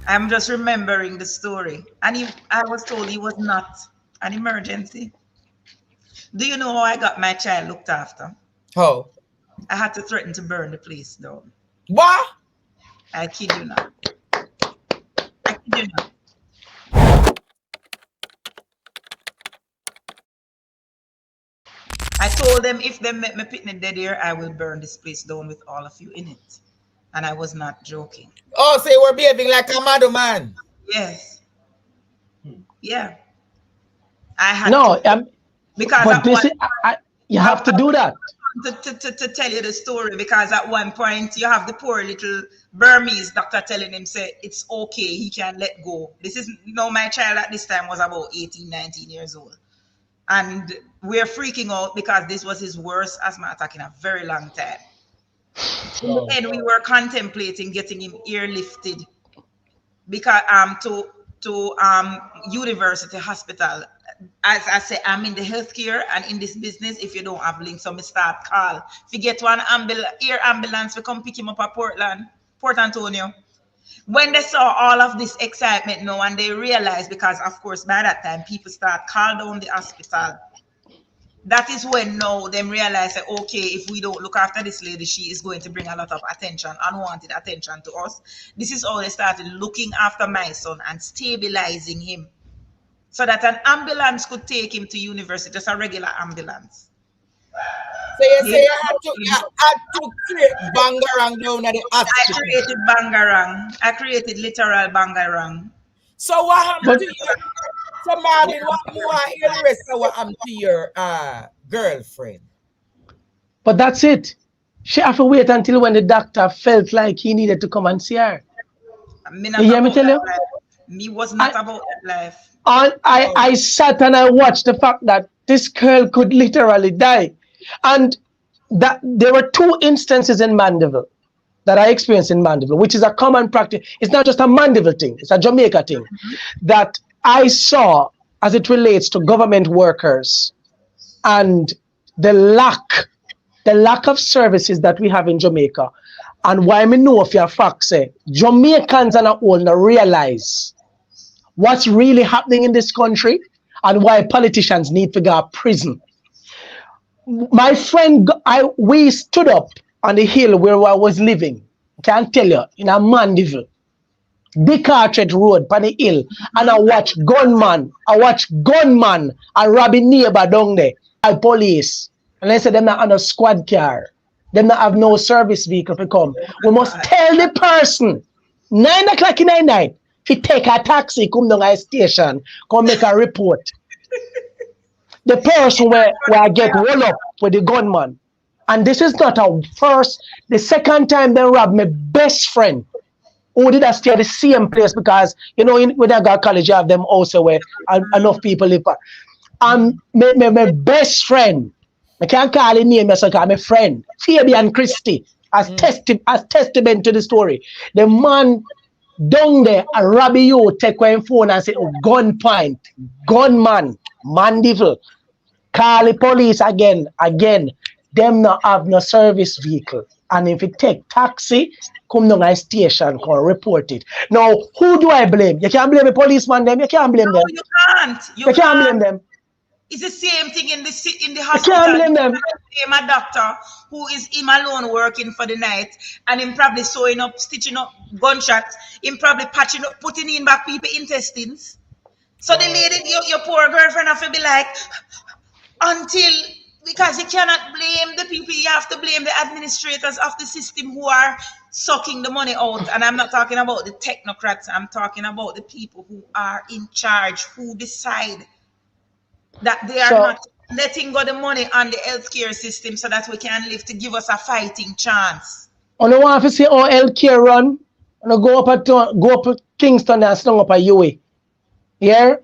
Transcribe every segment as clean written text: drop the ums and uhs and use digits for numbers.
I'm just remembering the story. And I was told he was not an emergency. Do you know how I got my child looked after? How? I had to threaten to burn the place down. What? I kid you not. I kid you not. I told them if they make me pitney dead here, I will burn this place down with all of you in it. And I was not joking. Oh, so you were behaving like a madman. Yes. Yeah. I had No, to. Because but at this one is you have to do that. to tell you the story, because at one point you have the poor little Burmese doctor telling him, say, it's okay, he can let go. This is, no, my child at this time was about 18, 19 years old. And we're freaking out because this was his worst asthma attack in a very long time. In the end, we were contemplating getting him airlifted because to university hospital. As I say, I'm in the healthcare and in this business. If you don't have links, so me start call. If you get one air ambulance, we come pick him up at Port Antonio. When they saw all of this excitement now, and they realized, because of course by that time people start call down the hospital. That is when now them realize that, okay, if we don't look after this lady, she is going to bring a lot of attention, unwanted attention to us. This is how they started looking after my son and stabilizing him, so that an ambulance could take him to university, just a regular ambulance. So you say you had to create bangarang down at the I hospital. created bangarang. I created literal bangarang. So what happened to you? So Marvin, what you want to hear the rest of what happened to your girlfriend? But that's it. She have to wait until when the doctor felt like he needed to come and see her. You hear me tell you? Me was not about that life. And I sat and I watched the fact that this girl could literally die. And that there were two instances in Mandeville that I experienced in Mandeville, which is a common practice. It's not just a Mandeville thing, it's a Jamaica thing, that I saw as it relates to government workers and the lack of services that we have in Jamaica. And why me know if your facts say Jamaicans and all now realize what's really happening in this country and why politicians need to go to prison. My friend, we stood up on the hill where I was living. Can't tell you, in a Mandeville, Big Carteret Road, on the hill, and I watch gunman and robbing neighbor down there by police. And they say them not on a squad car. Them not have no service vehicle to come. We must tell the person 9 o'clock in the night if you take a taxi, come down a station, come make a report. The person where I get rolled up with the gunman. And this is not a first, the second time they robbed my best friend, who did I stay at the same place, because, you know, when I got college, you have them also where enough people live. And my best friend, I can't call his name, I call my friend, Fabian Christie, as testament to the story. The man down there, a robber you take one phone and say, oh, gunpoint, gunman, Mandeville, call the police again. Them not have no service vehicle. And if you take taxi, come down a station, come report it. Now, who do I blame? You can't blame the policeman them, you can't blame them. You can't. You can't blame them. It's the same thing in the hospital. You can't blame them. A doctor who is him alone working for the night, and him probably sewing up, stitching up gunshots, him probably patching up, putting in back people intestines. So the lady, your poor girlfriend have to be like, because you cannot blame the people, you have to blame the administrators of the system who are sucking the money out. And I'm not talking about the technocrats, I'm talking about the people who are in charge, who decide that they are not letting go the money on the healthcare system so that we can live, to give us a fighting chance. I don't want to see how healthcare run. I go up to Kingston and slung up a UA. Yeah?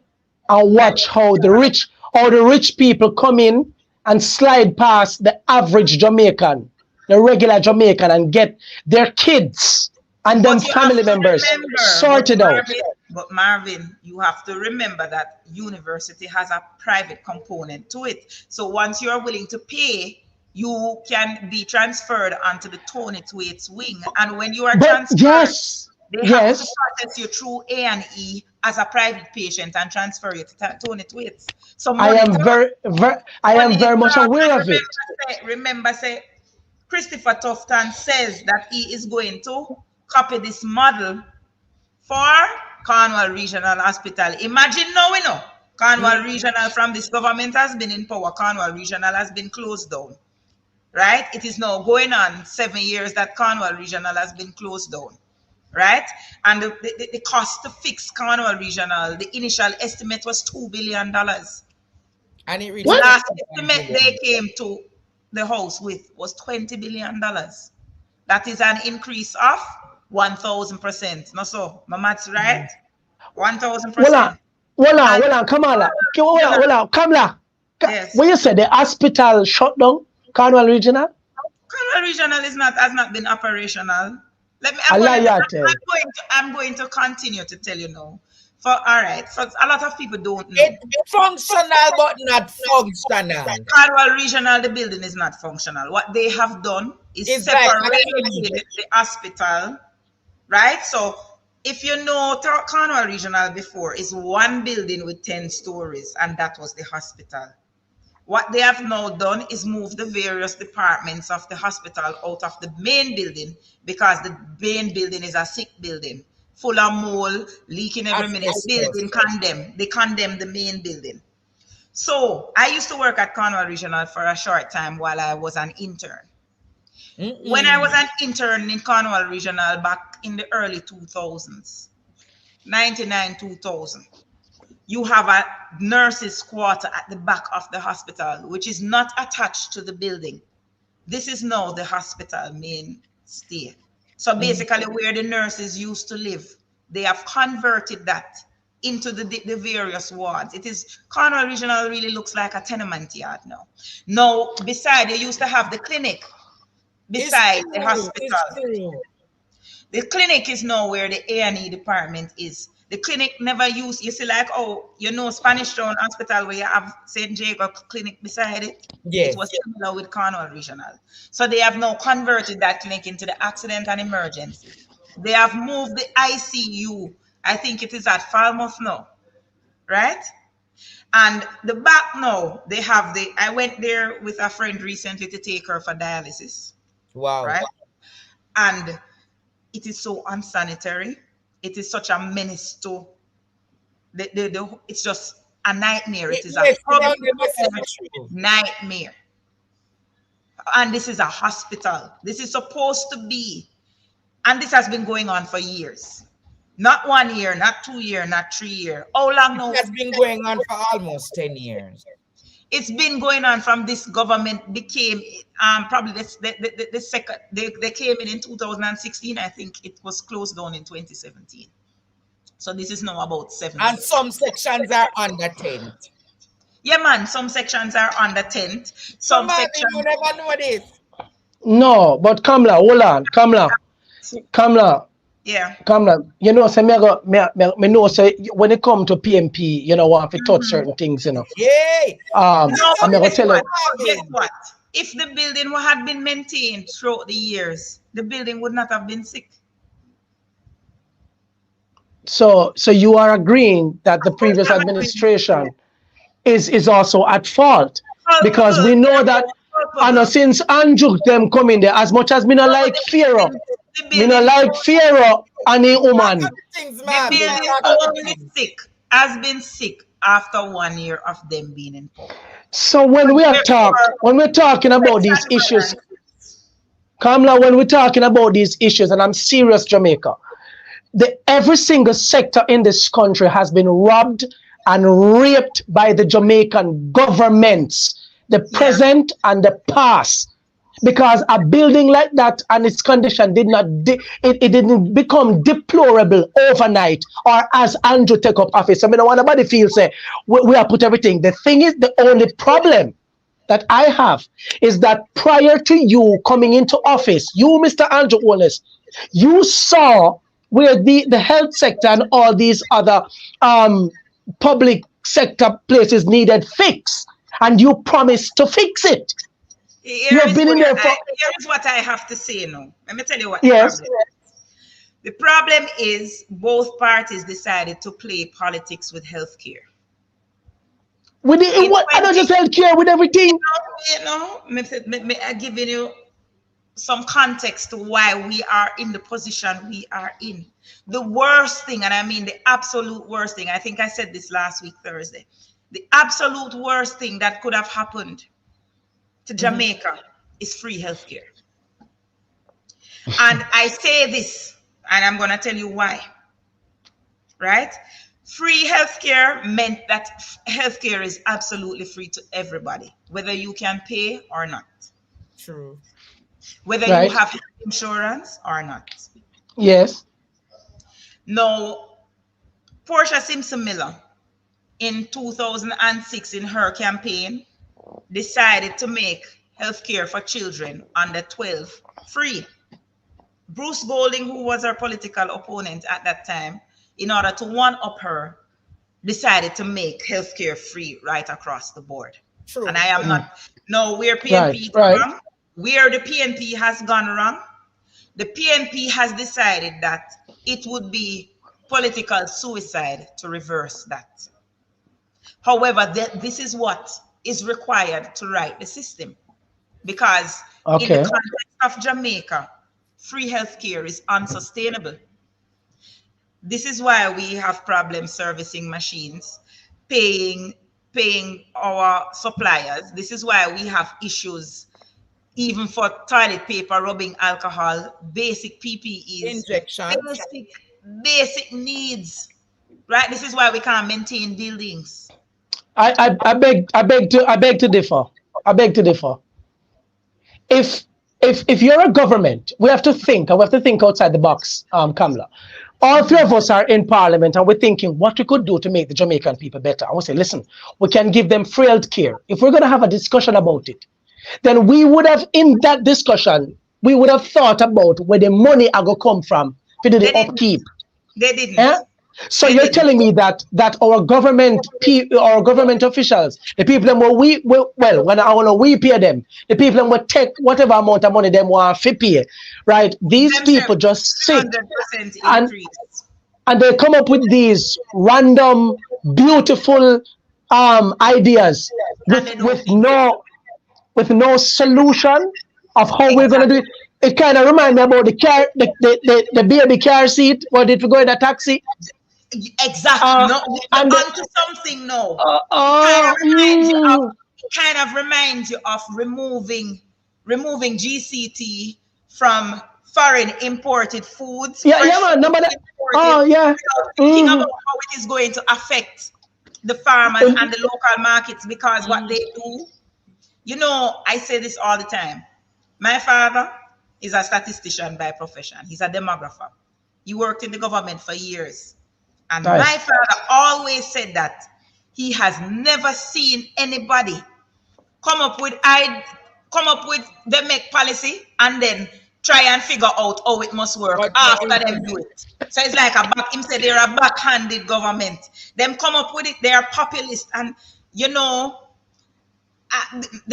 And watch how the rich people come in and slide past the average Jamaican, the regular Jamaican, and get their kids and then family members sorted out. But Marvin, you have to remember that university has a private component to it. So once you are willing to pay, you can be transferred onto the Tony Thwaites wing. And when you are transferred, They have to process you through A&E as a private patient and transfer you to Tony Twaits. So I am very much aware of it. Remember, say Christopher Tufton says that he is going to copy this model for Cornwall Regional Hospital. Imagine now, we know Cornwall Regional, from this government has been in power, Cornwall Regional has been closed down. Right? It is now going on 7 years that Cornwall Regional has been closed down. Right? And the cost to fix Cornwall Regional, the initial estimate was $2 billion. And it reached last estimate they came to the house with was $20 billion. That is an increase of 1,000%. No, so my math's right? 1,000%. Hold on, Kamala. Hold on, Kamala. Yes. When you said the hospital shut down, Cornwall Regional? Cornwall Regional has not been operational. I'm going to continue to tell you now. For a lot of people don't know. It's functional but not functional. Cornwall Regional, the building is not functional. What they have done is separated the hospital, right? So if you know Cornwall Regional before is one building with 10 stories, and that was the hospital. What they have now done is move the various departments of the hospital out of the main building, because the main building is a sick building, full of mold, leaking every minute. Building condemned. They condemned the main building. So I used to work at Cornwall Regional for a short time while I was an intern. When I was an intern in Cornwall Regional back in the early 2000s, 99, 2000, you have a nurses' quarter at the back of the hospital, which is not attached to the building. This is now the hospital mainstay. So basically where the nurses used to live, they have converted that into the various wards. It is, Cornwall Regional really looks like a tenement yard now. Now, beside, you used to have the clinic beside the hospital. The clinic is now where the A&E department is. The clinic never used, you see, like, Spanish Town Hospital where you have St. Jacob Clinic beside it? Yes. It was similar with Cornwall Regional. So they have now converted that clinic into the accident and emergency. They have moved the ICU. I think it is at Falmouth now, right? And the back now, they have I went there with a friend recently to take her for dialysis. Wow. Right? And it is so unsanitary. It is such a menace to it's just a nightmare. It is a nightmare. And this is a hospital. This is supposed to be, and this has been going on for years. Not 1 year, not 2 years, not 3 years. How long now? It has been going on for almost 10 years. It's been going on from this government became probably the second. They came in 2016. I think it was closed down in 2017. So this is now about 7 years. And some sections are under tent. Yeah, man. Some sections are under tent. Some sections. You never know this. No, but Kamla, hold on, Kamla. Yeah. Kamla, you know, say me know say when it come to PMP, you know, want to touch certain things, you know. Yeah. I'm gonna tell you. Guess what? If the building had been maintained throughout the years, the building would not have been sick. So you are agreeing that the previous administration is also at fault, because we know that, and since Andrew them come in there, as much as me not like Pharaoh, me not like Pharaoh and a woman. The building has been sick after 1 year of them being in power. So when we're talking about these issues, Kamla, when we're talking about these issues, and I'm serious, Jamaica, every single sector in this country has been robbed and raped by the Jamaican governments, the present and the past, because a building like that and its condition it didn't become deplorable overnight or as Andrew take up office. I mean, nobody feels we have put everything. The thing is, the only problem that I have is that prior to you coming into office, you, Mr. Andrew Wallace, you saw where the health sector and all these other public sector places needed fix, and you promised to fix it. You've been in there for. Here is what I have to say now. Let me tell you what. Yes. The problem is both parties decided to play politics with healthcare. With what? I don't just healthcare with everything. I'm giving you some context to why we are in the position we are in. The worst thing, and I mean the absolute worst thing, I think I said this last week, Thursday, the absolute worst thing that could have happened to Jamaica is free healthcare. And I say this, and I'm going to tell you why. Right? Free healthcare meant that healthcare is absolutely free to everybody, whether you can pay or not. True. Whether you have health insurance or not. Yes. Now, Portia Simpson Miller, in 2006, in her campaign, decided to make healthcare for children under 12 free. Bruce Golding, who was her political opponent at that time, in order to one-up her, decided to make healthcare free right across the board. True. And I am not, no, where PNP wrong, where the PNP has gone wrong, the PNP has decided that it would be political suicide to reverse that. However, this is what is required to right the system. Because in the context of Jamaica, free healthcare is unsustainable. This is why we have problems servicing machines, paying our suppliers. This is why we have issues even for toilet paper, rubbing alcohol, basic PPEs, injections, basic needs. Right? This is why we can't maintain buildings. I beg to differ. I beg to differ. If you're a government, we have to think, and we have to think outside the box, Kamala. All three of us are in parliament and we're thinking what we could do to make the Jamaican people better. I would say, listen, we can give them free health care. If we're going to have a discussion about it, then we would have, in that discussion, we would have thought about where the money are going to come from to do the upkeep. They didn't. Yeah? So you're telling me that our government officials, the people that we pay them, the people that will take whatever amount of money they want to pay, right? These people just sit and they come up with these random, beautiful ideas with no solution of how we're gonna do it. It kind of reminds me about the baby car seat. What if we go in a taxi? Exactly. Onto something now. It kind of reminds you of removing GCT from foreign imported foods. Thinking about how it is going to affect the farmers and the local markets, because what they do, I say this all the time. My father is a statistician by profession. He's a demographer. He worked in the government for years. And my father always said that he has never seen anybody come up with the make policy and then try and figure out how it must work after them do it. So it's like him said they're a backhanded government. Them come up with it, they're populist. And the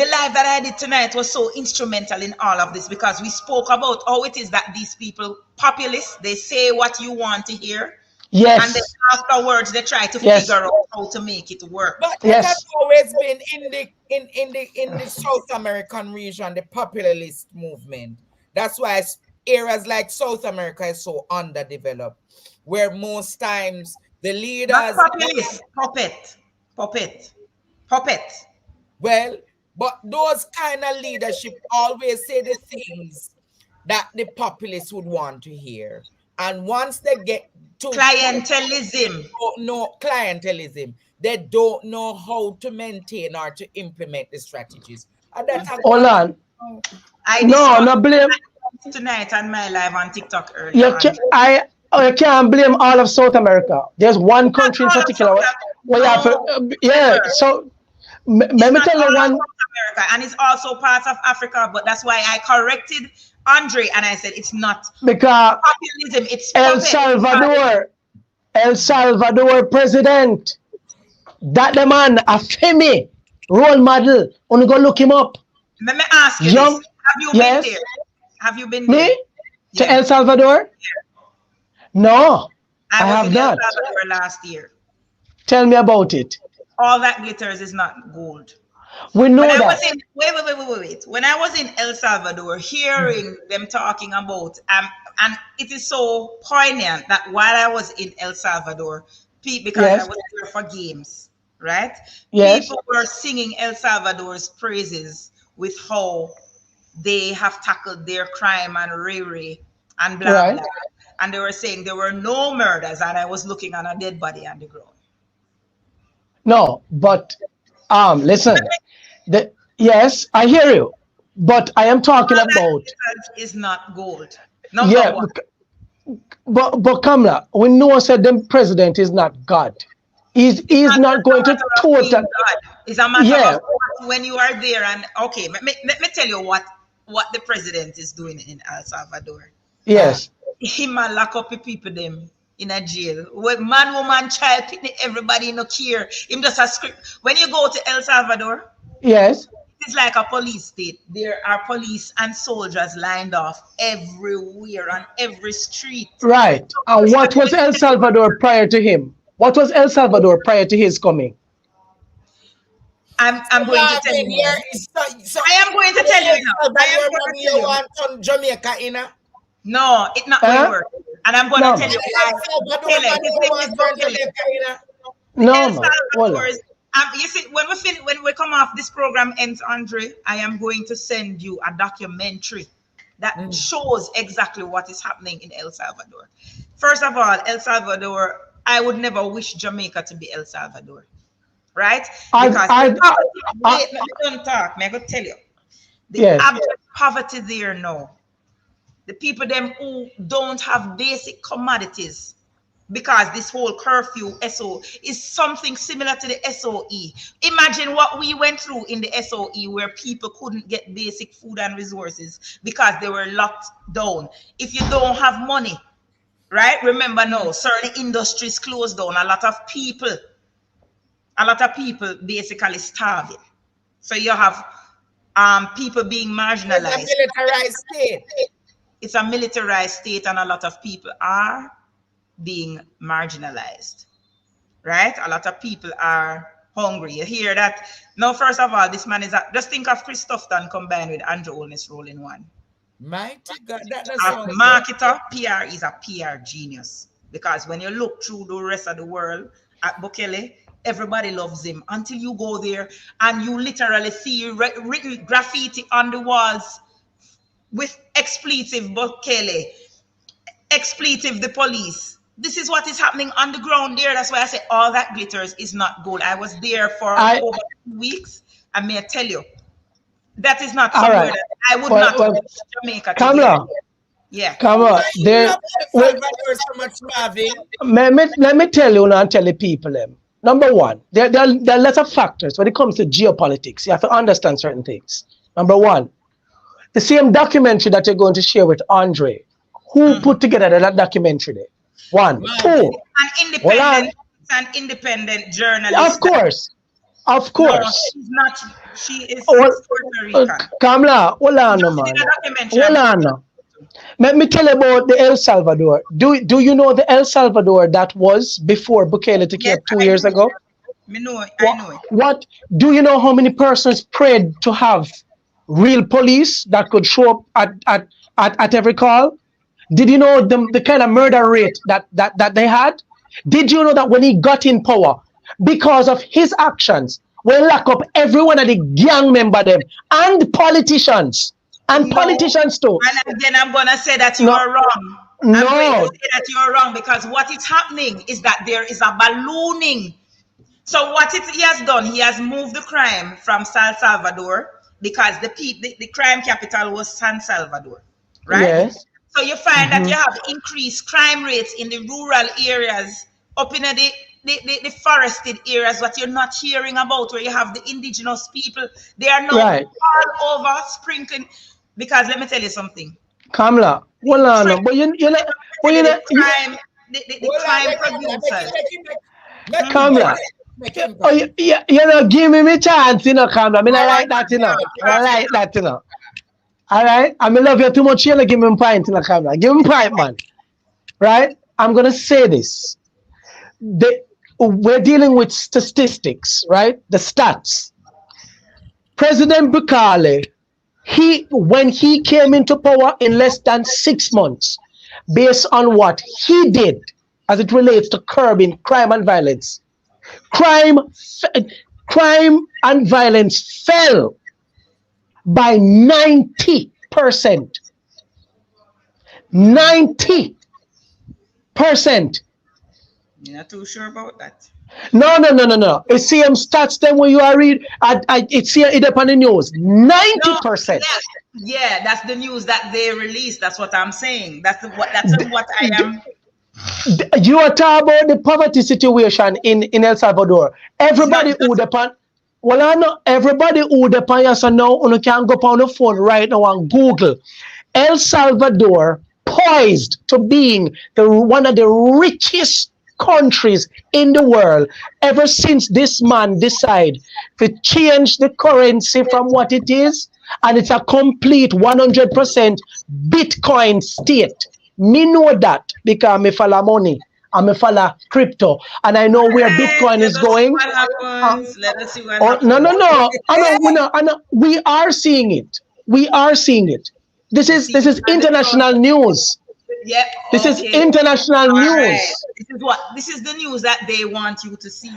live that I did tonight was so instrumental in all of this, because we spoke about how it is that these people, populists, they say what you want to hear. Yes. And then afterwards they try to figure out how to make it work. But it has always been in the South American region, the populist movement. That's why areas like South America is so underdeveloped, where most times the leaders puppet. Well, but those kind of leadership always say the things that the populace would want to hear. And once they get to clientelism, they don't know how to maintain or to implement the strategies. And hold on. No blame tonight on my live on TikTok earlier. You can't blame all of South America. There's one country in particular where you have to, so let me tell you one. America, and it's also part of Africa, but that's why I corrected Andre and I said it's not because populism, it's El Salvador president, that the man a Femi role model. Only go look him up. Let me ask you this. Have you been there? Have you been there? Me? To El Salvador? No, I I was have in El not. Salvador last year. Tell me about it. All that glitters is not gold. We know When I that. was in wait. When I was in El Salvador, hearing them talking about and it is so poignant that while I was in El Salvador, because I Yes. was there for games, right? Yes. People were singing El Salvador's praises with how they have tackled their crime and rare and blah Right. blah. And they were saying there were no murders, and I was looking on a dead body on the ground. No, but listen. The yes, I hear you. But I am talking All that about glitters is not gold. Number yeah, one. but Kamla, we know said the president is not God. He's not going to total. God. It's a matter Yeah. of when you are there. And okay, let me tell you what the president is doing in El Salvador. Yes. He might lock up the people them in a jail. When man, woman, child, picnic, everybody no care. Him just a script. When you go to El Salvador, Yes. it's like a police state. There are police and soldiers lined off everywhere on every street. Right. And what was El Salvador prior to him? What was El Salvador prior to his coming? I'm going to tell you. I am going to tell you now. I am going to tell you. Want on Jamaica, you know? No, it's not going to work. And I'm going to tell you why. His name is Bukele. No, El man. Hold on. Salvador's you see, when we come off this program ends, Andre, I am going to send you a documentary that shows exactly what is happening in El Salvador. First of all, El Salvador, I would never wish Jamaica to be El Salvador, right? Because wait, don't talk. Me I go tell you, the Yes. abject poverty there now. The people them who don't have basic commodities. Because this whole curfew SO is something similar to the SOE. Imagine what we went through in the SOE where people couldn't get basic food and resources because they were locked down. If you don't have money, right? Remember now, certain industries closed down. A lot of people basically starving. So you have people being marginalized. It's a militarized state. It's a militarized state, and a lot of people are being marginalized, right? A lot of people are hungry. You hear that? Now, first of all, this man is just think of Chris Tufton combined with Andrew Holness rolling one. Mighty God, that A marketer, PR is a PR genius, because when you look through the rest of the world at Bukele, everybody loves him until you go there and you literally see written graffiti on the walls with expletive Bukele, expletive the police. This is what is happening on the ground there. That's why I say all that glitters is not gold. I was there for over 2 weeks, and may I tell you, that is not somewhere that I would not wish Jamaica to Kamla. Yeah. Come on. There. Let me tell you now and tell the people them. Number one, there are a lot of factors when it comes to geopolitics. You have to understand certain things. Number one, the same documentary that you're going to share with Andre, who put together that documentary there? One. Two. An independent journalist. Of course. Of course. No, she's not. She is Puerto Rican. Kamla, hold on, man. Hold on. Let me tell you about the El Salvador. Do you know the El Salvador that was before Bukele took care 2 years ago? I know it. What do you know how many persons prayed to have real police that could show up at every call? Did you know the kind of murder rate that they had? Did you know that when he got in power, because of his actions, we lock up every one of the gang member them and politicians politicians too. And then I'm gonna say that you are wrong. I'm going to say that you're wrong, because what is happening is that there is a ballooning. So what he has done, he has moved the crime from San Salvador, because the crime capital was San Salvador, right? Yes. So you find that you have increased crime rates in the rural areas, up in the forested areas, what you're not hearing about, where you have the indigenous people. They are now all over sprinkling. Because let me tell you something. Kamla, hold on, but you know, the crime producers. Kamla, you know, give me a chance, you know, Kamla. I mean, I like that, you know. I like that, you know. All right, I mean, love you too much. You know, give me a pint, you know, Kamla. Give me a pint, man. Right? I'm going to say this. We're dealing with statistics, right? The stats. President Bukele, when he came into power in less than 6 months, based on what he did as it relates to curbing crime and violence, crime and violence fell by 90%. 90%. You're not too sure about that. No. It's same stats them when you are read. It's here it up on the news. 90%. Yeah, that's the news that they released. That's what I'm saying. That's what I am. You are talking about the poverty situation in El Salvador. Everybody who depend. Well, I know everybody who depend. So now you can go on the phone right now and Google El Salvador poised to being one of the richest countries in the world ever since this man decided to change the currency from what it is, and it's a complete 100% Bitcoin state. Me know that because me follow money and me follow crypto, and I know where Bitcoin is going. Let us see what happens. No. I know. We are seeing it. This is international news. Yeah. This is international news. Right. This is the news that they want you to see.